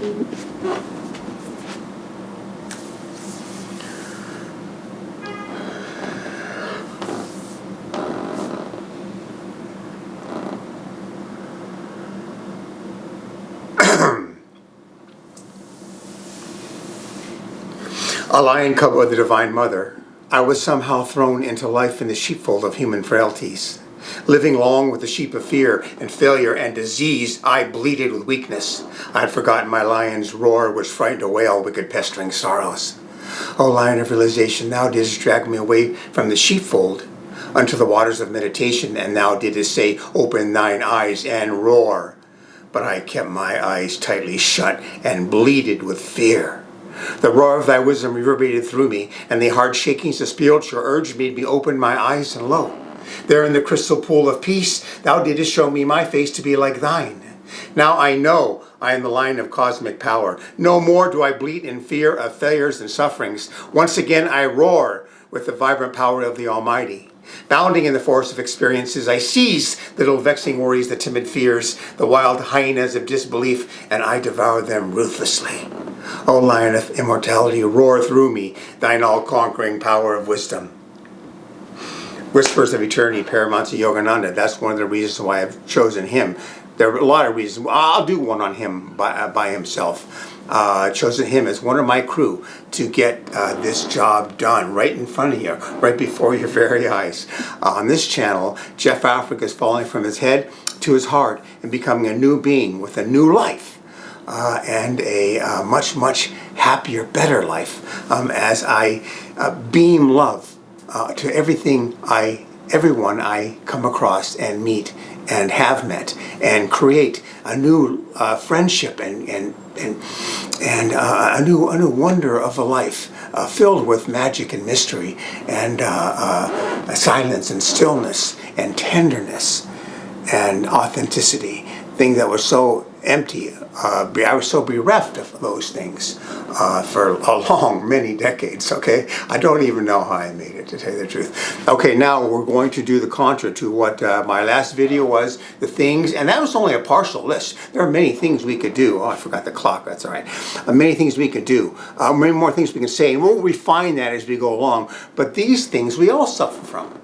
A lion cub of the Divine Mother, I was somehow thrown into life in the sheepfold of human frailties. Living long with the sheep of fear and failure and disease, I bleated with weakness. I had forgotten my lion's roar, which frightened away all wicked pestering sorrows. O Lion of realization, thou didst drag me away from the sheepfold unto the waters of meditation, and thou didst say, open thine eyes and roar. But I kept my eyes tightly shut and bleated with fear. The roar of thy wisdom reverberated through me, and the hard shakings of spiritual urge made me open my eyes, and lo, there in the crystal pool of peace, thou didst show me my face to be like thine. Now I know I am the lion of cosmic power. No more do I bleat in fear of failures and sufferings. Once again I roar with the vibrant power of the Almighty. Bounding in the forest of experiences, I seize the little vexing worries, the timid fears, the wild hyenas of disbelief, and I devour them ruthlessly. O Lion of immortality, roar through me, thine all-conquering power of wisdom. Whispers of Eternity, Paramahansa Yogananda. That's one of the reasons why I've chosen him. There are a lot of reasons. I'll do one on him by himself. Chosen him as one of my crew to get this job done right in front of you, right before your very eyes. On this channel, Jeff Africa is falling from his head to his heart and becoming a new being with a new life. And a much, much happier, better life as I beam love to everyone I come across and meet and have met, and create a new friendship and a new wonder of a life filled with magic and mystery and silence and stillness and tenderness and authenticity. Thing that was so empty. I was so bereft of those things for many decades, okay? I don't even know how I made it, to tell you the truth. Okay, now we're going to do the contra to what my last video was, the things, and that was only a partial list. There are many things we could do. Oh, I forgot the clock, that's all right. Many things we could do. Many more things we can say, and we'll refine that as we go along. But these things we all suffer from.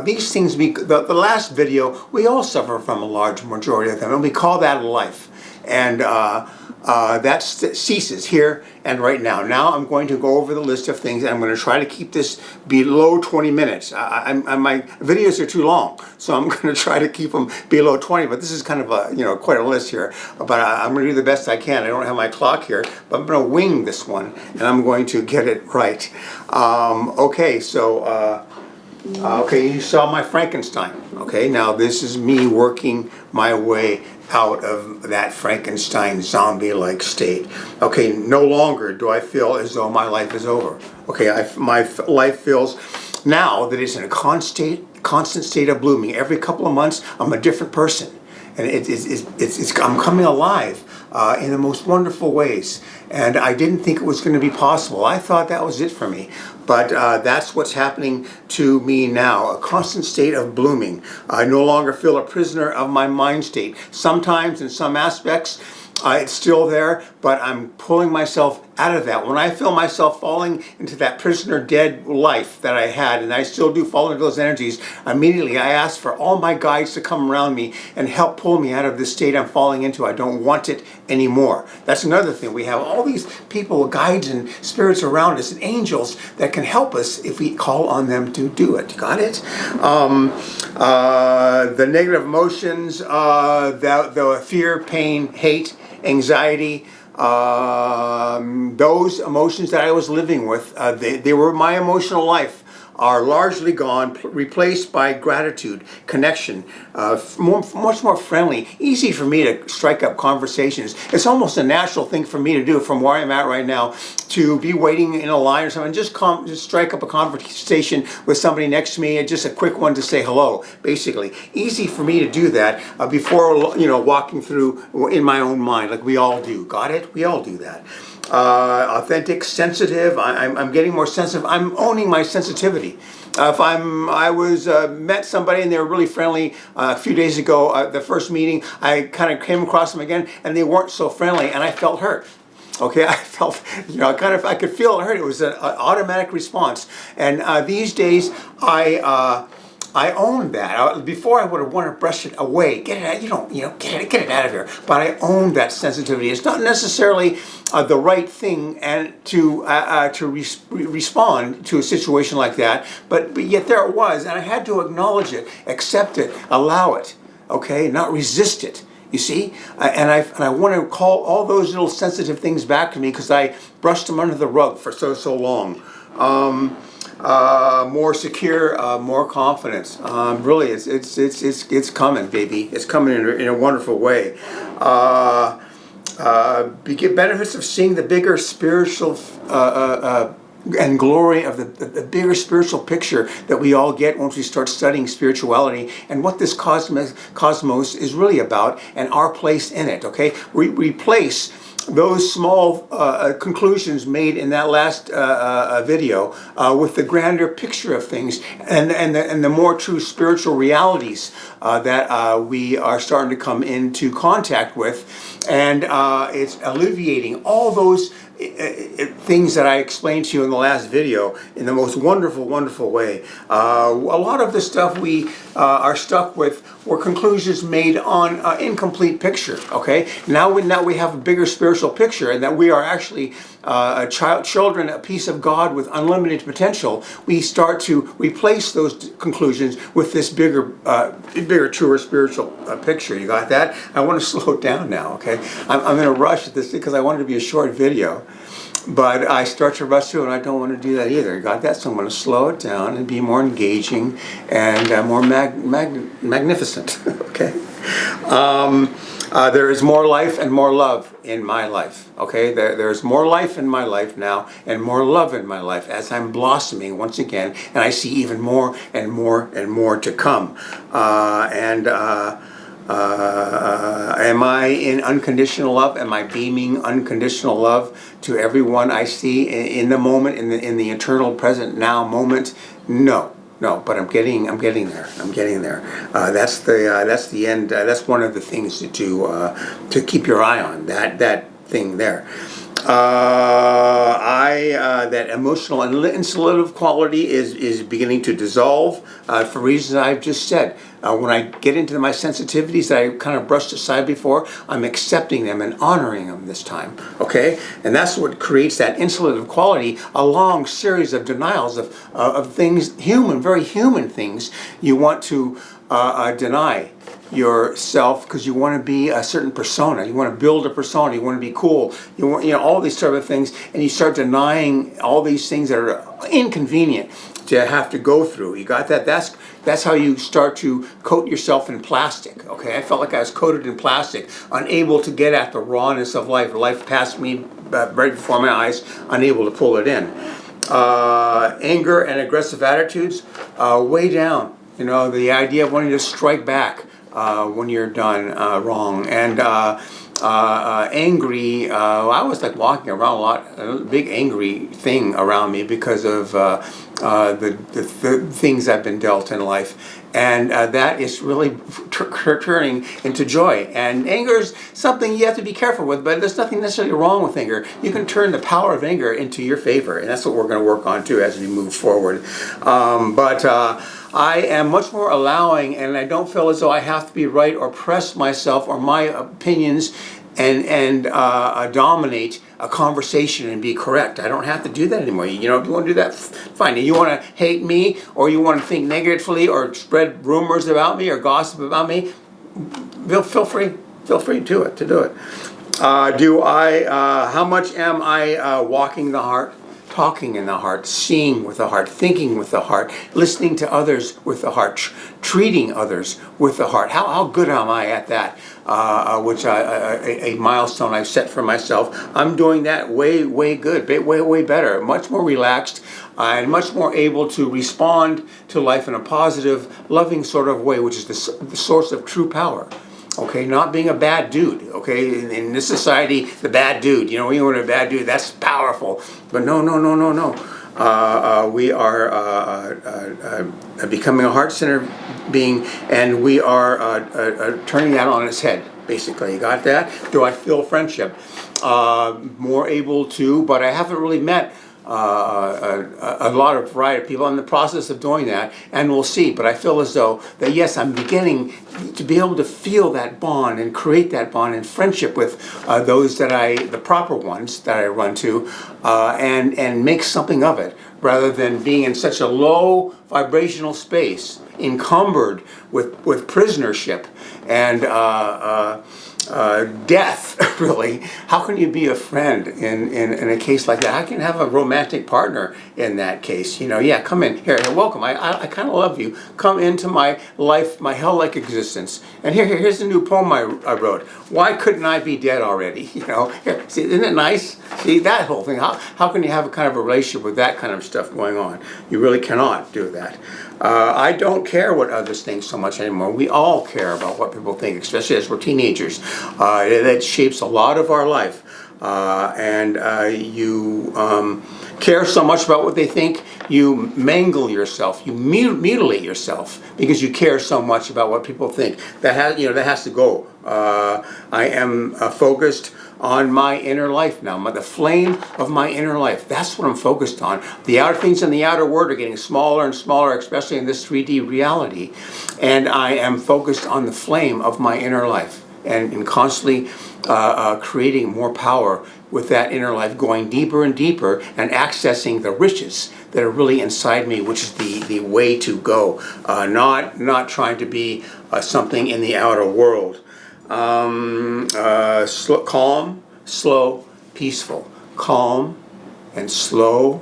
These things, the last video, we all suffer from a large majority of them, and we call that life. And that ceases here and right now. Now I'm going to go over the list of things, and I'm going to try to keep this below 20 minutes. My videos are too long, so I'm going to try to keep them below 20, but this is kind of a, quite a list here. But I'm going to do the best I can. I don't have my clock here, but I'm going to wing this one, and I'm going to get it right. Okay, so... okay, you saw my Frankenstein. Okay, now this is me working my way out of that Frankenstein zombie-like state. Okay, no longer do I feel as though my life is over. Okay, my life feels now that it's in a constant state of blooming. Every couple of months, I'm a different person. And I'm coming alive in the most wonderful ways. And I didn't think it was going to be possible. I thought that was it for me. But that's what's happening to me now, a constant state of blooming. I no longer feel a prisoner of my mind state. Sometimes, in some aspects, it's still there, but I'm pulling myself out of that. When I feel myself falling into that prisoner dead life that I had, and I still do fall into those energies, immediately I ask for all my guides to come around me and help pull me out of this state I'm falling into. I don't want it anymore. That's another thing. We have all these people, guides and spirits around us, and angels that can help us if we call on them to do it. Got it? The negative emotions, the fear, pain, hate, anxiety, those emotions that I was living with, they were my emotional life, are largely gone, replaced by gratitude, connection, much more friendly, easy for me to strike up conversations. It's almost a natural thing for me to do from where I'm at right now, to be waiting in a line or something, just strike up a conversation with somebody next to me, and just a quick one to say hello, basically. Easy for me to do that before, walking through in my own mind, like we all do. Got it? We all do that. authentic, sensitive. I'm getting more sensitive. I'm owning my sensitivity. If I was met somebody and they were really friendly a few days ago, the first meeting, I kind of came across them again and they weren't so friendly, and I felt hurt. Okay, I felt, I could feel it hurt. It was an automatic response. And these days, I own that. Before I would have wanted to brush it away, get it out. Get it out of here. But I own that sensitivity. It's not necessarily the right thing and to respond to a situation like that. But yet there it was, and I had to acknowledge it, accept it, allow it. Okay, not resist it. You see, and I want to call all those little sensitive things back to me because I brushed them under the rug for so long. More secure, more confidence. Really, it's coming, baby. It's coming in a wonderful way. Get benefits of seeing the bigger spiritual and glory of the bigger spiritual picture that we all get once we start studying spirituality and what this cosmos is really about and our place in it. Okay, we replace those small conclusions made in that last video with the grander picture of things and the more true spiritual realities that we are starting to come into contact with, and it's alleviating all those things that I explained to you in the last video in the most wonderful way. A lot of the stuff we are stuck with were conclusions made on an incomplete picture. Okay, now we have a bigger spiritual picture, and that we are actually children, a piece of God with unlimited potential. We start to replace those conclusions with this bigger, truer spiritual picture. You got that? I want to slow it down now. Okay, I'm in a rush at this because I wanted to be a short video. But I start to rush through, and I don't want to do that either. Got that? So I'm going to slow it down and be more engaging and more magnificent. Okay. There is more life and more love in my life. Okay. There's more life in my life now and more love in my life as I'm blossoming once again, and I see even more and more and more to come. Am I in unconditional love? Am I beaming unconditional love to everyone I see in the moment, in the eternal present now moment? No, but I'm getting there. That's the end. That's one of the things to keep your eye on. That thing there. That emotional and insulative quality is beginning to dissolve for reasons I've just said. When I get into my sensitivities that I kind of brushed aside before, I'm accepting them and honoring them this time. Okay, and that's what creates that insulative quality. A long series of denials of things, very human things you want to deny yourself because you want to be a certain persona. You want to build a persona. You want to be cool. You want, all these sort of things, and you start denying all these things that are inconvenient to have to go through. You got that? That's how you start to coat yourself in plastic. Okay, I felt like I was coated in plastic, unable to get at the rawness of life. Life passed me right before my eyes, unable to pull it in. Anger and aggressive attitudes, way down. The idea of wanting to strike back when you're done wrong. And angry, I was like walking around a big angry thing around me because of the things I've been dealt in life. And that is really turning into joy. And anger is something you have to be careful with, but there's nothing necessarily wrong with anger. You can turn the power of anger into your favor, and that's what we're going to work on too as we move forward. I am much more allowing, and I don't feel as though I have to be right or press myself or my opinions and dominate a conversation and be correct. I don't have to do that anymore. If you want to do that, fine. If you want to hate me or you want to think negatively or spread rumors about me or gossip about me, feel free to do it. How much am I walking the heart? Talking in the heart, seeing with the heart, thinking with the heart, listening to others with the heart, treating others with the heart. How good am I at that? Which a milestone I've set for myself. I'm doing that way good, way better, much more relaxed, and much more able to respond to life in a positive, loving sort of way, which is the source of true power. Okay, not being a bad dude. Okay, in this society, the bad dude. You know, when you're a bad dude, that's powerful. But no, no, no, no, no. We are becoming a heart-centered being, and we are turning that on its head. Basically, you got that? Do I feel friendship? More able to, but I haven't really met a lot of variety of people. I'm in the process of doing that, and we'll see. But I feel as though that yes, I'm beginning to be able to feel that bond and create that bond and friendship with those that the proper ones that I run to, and make something of it, rather than being in such a low vibrational space, encumbered with prisonership and death. Really, how can you be a friend in a case like that? How can you have a romantic partner in that case? You know, yeah, come in here, welcome. I kind of love you. Come into my life, my hell-like existence. And here's the new poem I wrote. Why couldn't I be dead already? You know, here, see, isn't it nice? See that whole thing. How can you have a kind of a relationship with that kind of stuff going on? You really cannot do that. I don't care what others think so much anymore. We all care about what people think, especially as we're teenagers. That shapes a lot of our life. And you care so much about what they think, you mangle yourself, you mutilate yourself because you care so much about what people think. That has to go. I am focused on my inner life now, the flame of my inner life. That's what I'm focused on. The outer things in the outer world are getting smaller and smaller, especially in this 3D reality. And I am focused on the flame of my inner life and constantly creating more power with that inner life, going deeper and deeper and accessing the riches that are really inside me, which is the way to go. Not trying to be something in the outer world. Calm, slow, peaceful. Calm and slow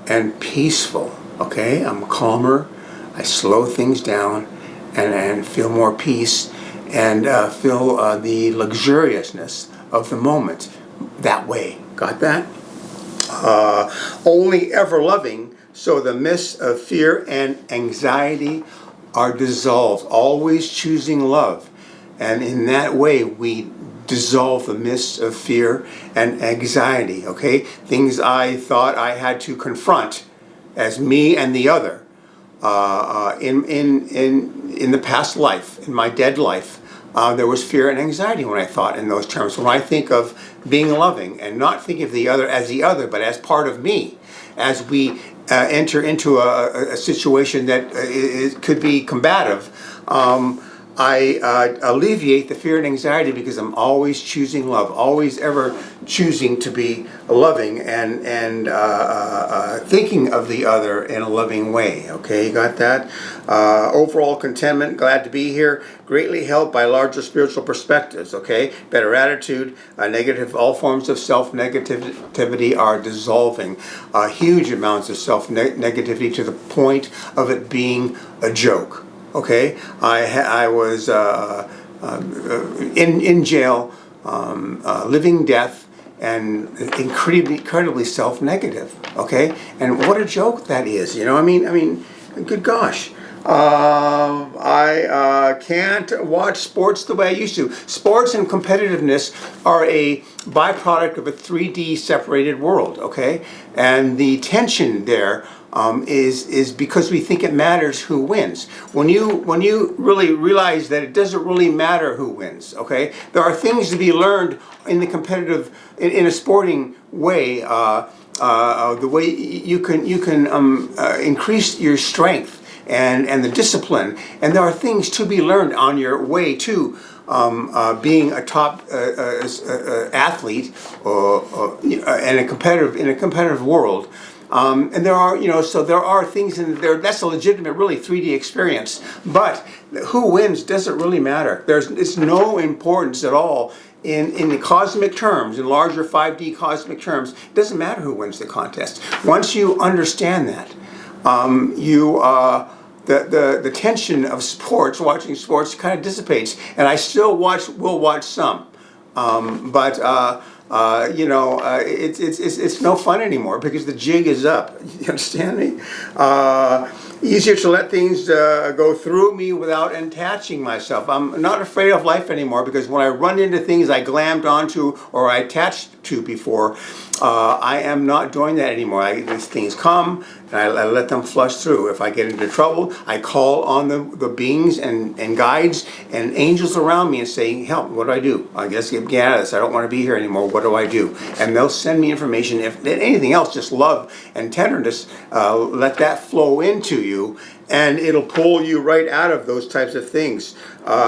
and peaceful. Okay, I'm calmer. I slow things down and feel more peace and feel the luxuriousness of the moment that way. Got that? Only ever loving, so the mists of fear and anxiety are dissolved. Always choosing love. And in that way, we dissolve the mists of fear and anxiety, okay? Things I thought I had to confront as me and the other in the past life, in my dead life. There was fear and anxiety when I thought in those terms. When I think of being loving and not think of the other as the other, but as part of me, as we enter into a situation that could be combative, I alleviate the fear and anxiety because I'm always choosing love, always ever choosing to be loving and thinking of the other in a loving way. Okay, you got that? Overall contentment, glad to be here, greatly helped by larger spiritual perspectives. Okay, better attitude, all forms of self-negativity are dissolving. Huge amounts of self-negativity to the point of it being a joke. Okay, I was in jail, living death, and incredibly self-negative. Okay, and what a joke that is. You know, I mean, good gosh. I can't watch sports the way I used to. Sports and competitiveness are a byproduct of a 3D separated world. Okay, and the tension there. Is because we think it matters who wins. When you really realize that it doesn't really matter who wins, okay? There are things to be learned in the competitive, in a sporting way. The way you can increase your strength and the discipline, and there are things to be learned on your way to being a top athlete and in a competitive world. And there are, so there are things in there. That's a legitimate, really 3D experience. But who wins doesn't really matter. It's no importance at all in the cosmic terms, in larger 5D cosmic terms. It doesn't matter who wins the contest. Once you understand that, the tension of sports, watching sports, kind of dissipates. And I still will watch some, but. It's no fun anymore because the jig is up. You understand me? Easier to let things go through me without attaching myself. I'm not afraid of life anymore, because when I run into things I glammed onto or I attached to before, I am not doing that anymore. These things come and I let them flush through. If I get into trouble, I call on the beings and guides and angels around me and say, help, what do I do? I guess get me out of this. I don't want to be here anymore. What do I do? And they'll send me information. If anything else, just love and tenderness, let that flow into you, and it'll pull you right out of those types of things.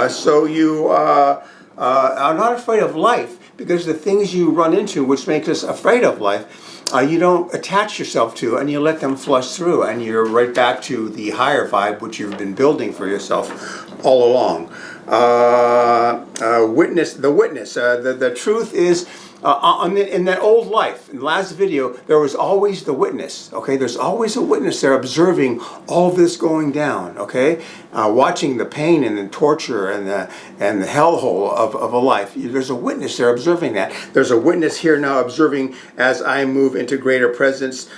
So you are not afraid of life, because the things you run into, which makes us afraid of life, you don't attach yourself to, and you let them flush through, and you're right back to the higher vibe which you've been building for yourself all along. The witness. The truth is, in that old life, in the last video, there was always the witness. Okay, there's always a witness there observing all this going down. Okay, watching the pain and the torture and the hellhole of a life. There's a witness there observing that. There's a witness here now observing as I move into greater presence,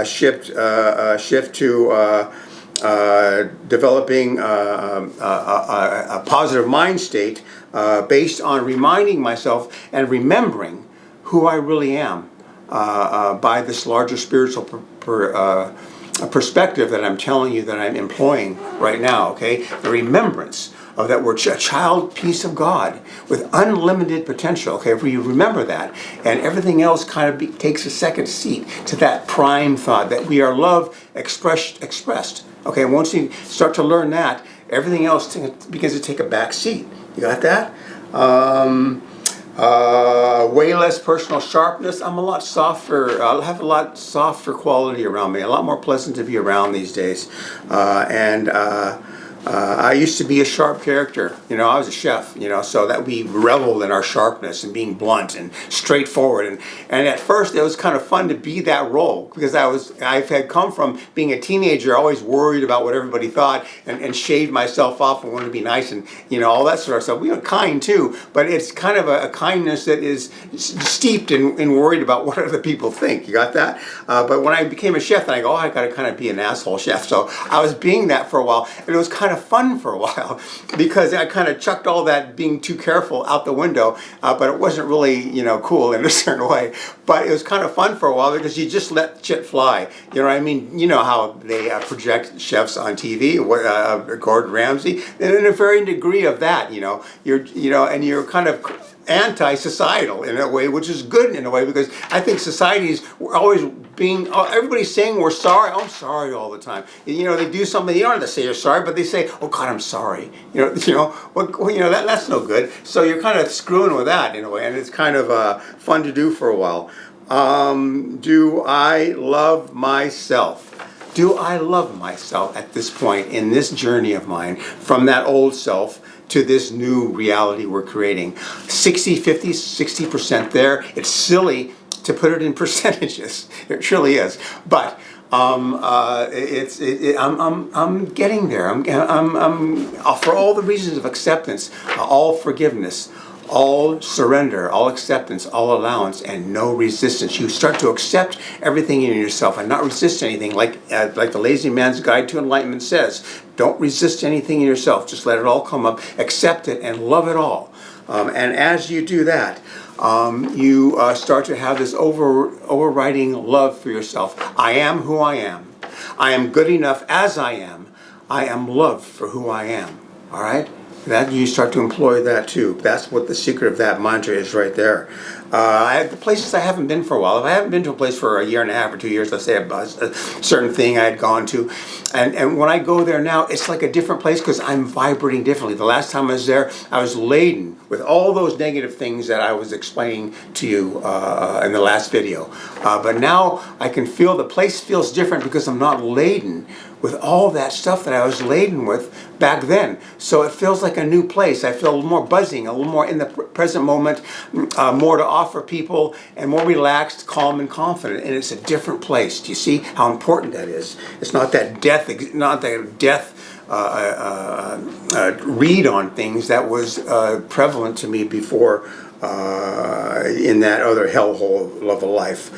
shift to developing a positive mind state based on reminding myself and remembering who I really am by this larger spiritual perspective that I'm telling you that I'm employing right now. Okay, the remembrance of that we're a child piece of God with unlimited potential. Okay, if we remember that, and everything else kind of takes a second seat to that prime thought that we are love expressed. Okay, once you start to learn that, everything else begins to take a back seat. You got that? Way less personal sharpness. I'm a lot softer. I'll have a lot softer quality around me. A lot more pleasant to be around these days. I used to be a sharp character. You know, I was a chef, you know, so that we reveled in our sharpness and being blunt and straightforward. And at first it was kind of fun to be that role, because I had come from being a teenager, always worried about what everybody thought, and shaved myself off and wanted to be nice and, you know, all that sort of stuff. We were kind too, but it's kind of a kindness that is steeped in worried about what other people think. You got that? But when I became a chef, then I go, oh, I got to kind of be an asshole chef. So I was being that for a while, and it was kind of fun for a while, because I kind of chucked all that being too careful out the window, but it wasn't really, you know, cool in a certain way. But it was kind of fun for a while, because you just let shit fly. You know what I mean? You know how they project chefs on TV, Gordon Ramsay, and in a varying degree of that, you know, and you're kind of anti-societal in a way, which is good in a way, because I think societies were always everybody's saying we're sorry. I'm sorry all the time. You know, they do something, you don't have to say you're sorry, but they say, oh God, I'm sorry. That's no good. So you're kind of screwing with that in a way, and it's kind of fun to do for a while. Do I love myself? Do I love myself at this point in this journey of mine, from that old self to this new reality we're creating? 60% there. It's silly to put it in percentages. It truly is. But I'm getting there. I'm for all the reasons of acceptance, all forgiveness, all surrender, all acceptance, all allowance, and no resistance. You start to accept everything in yourself and not resist anything, like the Lazy Man's Guide to Enlightenment says. Don't resist anything in yourself. Just let it all come up, accept it, and love it all. And as you do that, you start to have this overriding love for yourself. I am who I am. I am good enough as I am. I am loved for who I am. All right? That you start to employ that too. That's what the secret of that mantra is right there. The places I haven't been for a while. If I haven't been to a place for a year and a half or 2 years, let's say a certain thing I had gone to, and when I go there now, it's like a different place, because I'm vibrating differently. The last time I was there, I was laden with all those negative things that I was explaining to you in the last video. But now I can feel the place feels different, because I'm not laden with all that stuff that I was laden with back then. So it feels like a new place. I feel a little more buzzing, a little more in the present moment, more to offer people, and more relaxed, calm, and confident. And it's a different place. Do you see how important that is? It's not that death read on things that was prevalent to me before in that other hellhole of a life.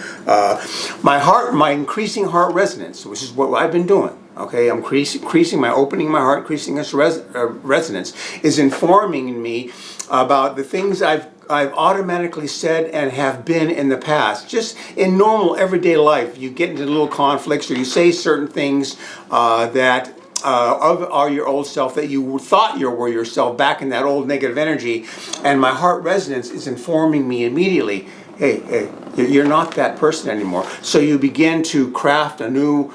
My increasing heart resonance, which is what I've been doing. Okay, I'm opening my heart, increasing its resonance, is informing me about the things I've automatically said and have been in the past. Just in normal everyday life, you get into little conflicts, or you say certain things that are your old self, that you thought you were yourself back in that old negative energy, and my heart resonance is informing me immediately, hey, you're not that person anymore. So you begin to craft a new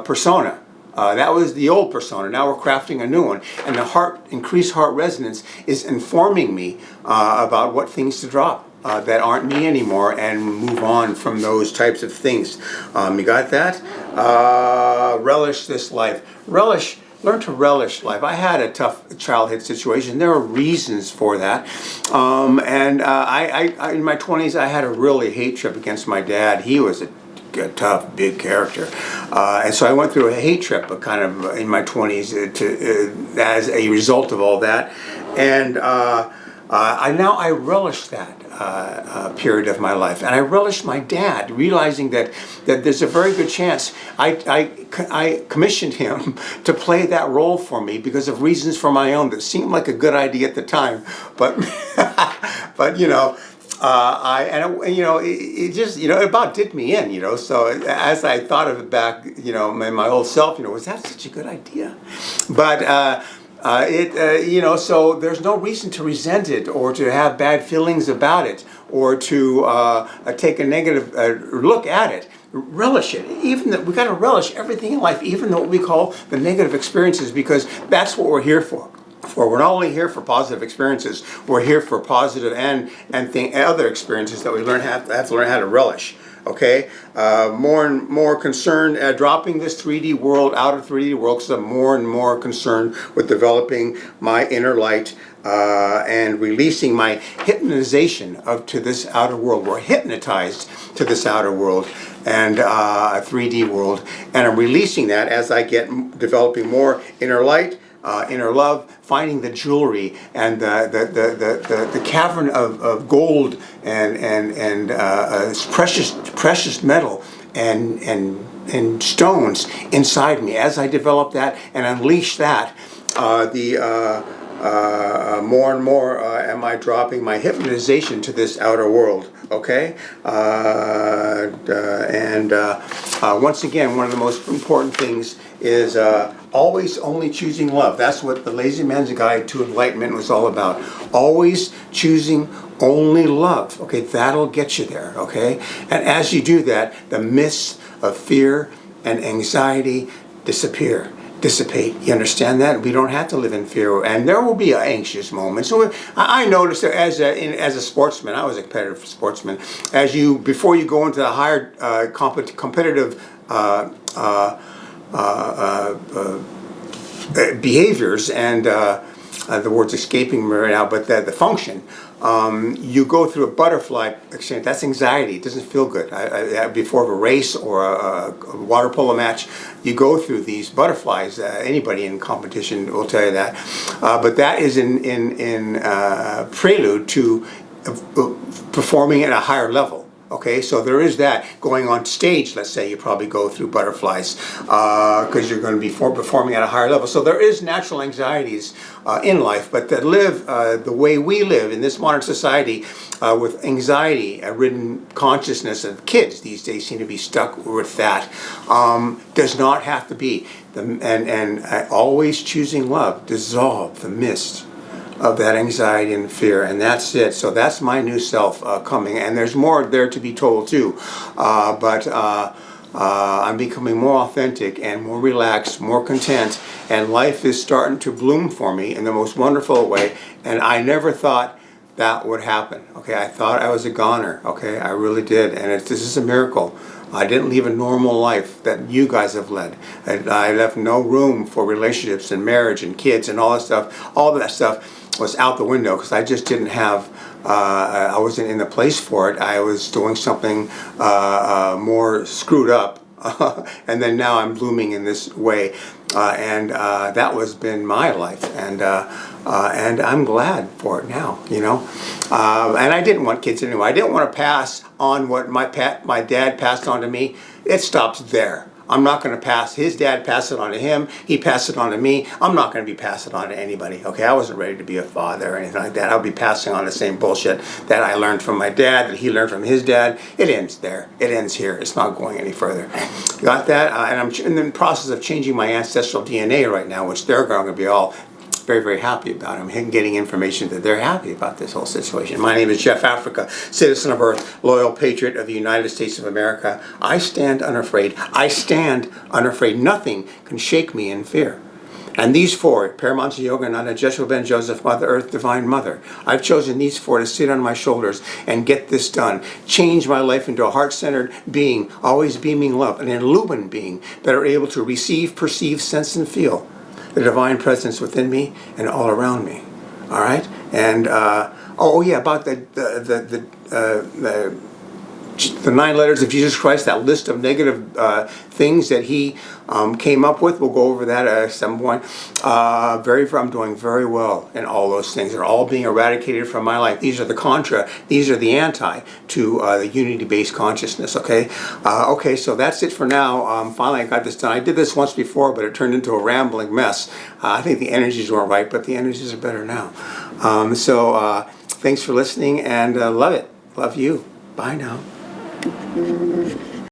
persona. That was the old persona. Now we're crafting a new one, and the increased heart resonance is informing me about what things to drop that aren't me anymore, and move on from those types of things. You got that? Relish this life. Learn to relish life. I had a tough childhood situation. There are reasons for that. I in my 20s, I had a really hate trip against my dad. He was a tough, big character. And so I went through a hate trip kind of in my 20s as a result of all that. And I relish that period of my life, and I relish my dad, realizing that there's a very good chance I commissioned him to play that role for me because of reasons for my own that seemed like a good idea at the time, but but it just, it about did me in, so as I thought of it back, in my old self, was that such a good idea? But so there's no reason to resent it, or to have bad feelings about it, or to take a negative look at it. Relish it. We got to relish everything in life, even what we call the negative experiences, because that's what we're here for. We're not only here for positive experiences, we're here for positive and other experiences that we have to learn how to relish. Okay, more and more concerned dropping this 3D world out of 3D world, because I'm more and more concerned with developing my inner light and releasing my hypnotization to this outer world. We're hypnotized to this outer world and a 3D world, and I'm releasing that as I developing more inner light, inner love, finding the jewelry and the cavern of gold and precious metal and stones inside me. As I develop that and unleash that, more and more am I dropping my hypnotization to this outer world. Okay, once again, one of the most important things is always only choosing love. That's what the Lazy Man's Guide to Enlightenment was all about. Always choosing only love. Okay, that'll get you there. Okay, and as you do that, the mists of fear and anxiety dissipate. You understand that? We don't have to live in fear, and there will be anxious moments. So I noticed that as a sportsman, I was a competitive sportsman. Before you go into the higher competitive behaviors, and the word's escaping me right now, but the function. You go through a butterfly experience. That's anxiety. It doesn't feel good. Before a race or a water polo match, you go through these butterflies. Anybody in competition will tell you that. But that is in prelude to performing at a higher level. Okay, so there is that. Going on stage, let's say, you probably go through butterflies because you're going to be performing at a higher level. So there is natural anxieties in life, but to live the way we live in this modern society with anxiety-ridden consciousness of kids these days seem to be stuck with that, does not have to be. And always choosing love, dissolve the mist of that anxiety and fear, and that's it. So that's my new self coming, and there's more there to be told too, but I'm becoming more authentic and more relaxed, more content, and life is starting to bloom for me in the most wonderful way, and I never thought that would happen. Okay, I thought I was a goner. Okay, I really did, and this is a miracle. I didn't live a normal life that you guys have led. I left no room for relationships and marriage and kids and all that stuff. All that stuff was out the window because I just didn't have, I wasn't in the place for it. I was doing something more screwed up. And then now I'm blooming in this way. And that was been my life. And I'm glad for it now, And I didn't want kids anyway. I didn't want to pass on what my dad passed on to me. It stops there. I'm not going to pass. His dad passed it on to him. He passed it on to me. I'm not going to be passing it on to anybody. Okay, I wasn't ready to be a father or anything like that. I'll be passing on the same bullshit that I learned from my dad, that he learned from his dad. It ends there. It ends here. It's not going any further. Got that? And I'm in the process of changing my ancestral DNA right now, which they're going to be all very, very happy about. I'm getting information that they're happy about this whole situation. My name is Jeff Africa, citizen of Earth, loyal patriot of the United States of America. I stand unafraid. I stand unafraid. Nothing can shake me in fear. And these four, Paramatma Yogananda, Jeshua Ben Joseph, Mother Earth, Divine Mother, I've chosen these four to sit on my shoulders and get this done. Change my life into a heart-centered being, always beaming love, an illumined being that are able to receive, perceive, sense, and feel the divine presence within me and all around me. All right? And, oh yeah, about the 9 letters of Jesus Christ, that list of negative things that he came up with. We'll go over that at some point. I'm doing very well in all those things. They're all being eradicated from my life. These are the contra. These are the anti to the unity-based consciousness, okay? Okay, so that's it for now. Finally, I got this done. I did this once before, but it turned into a rambling mess. I think the energies weren't right, but the energies are better now. Thanks for listening, and love it. Love you. Bye now.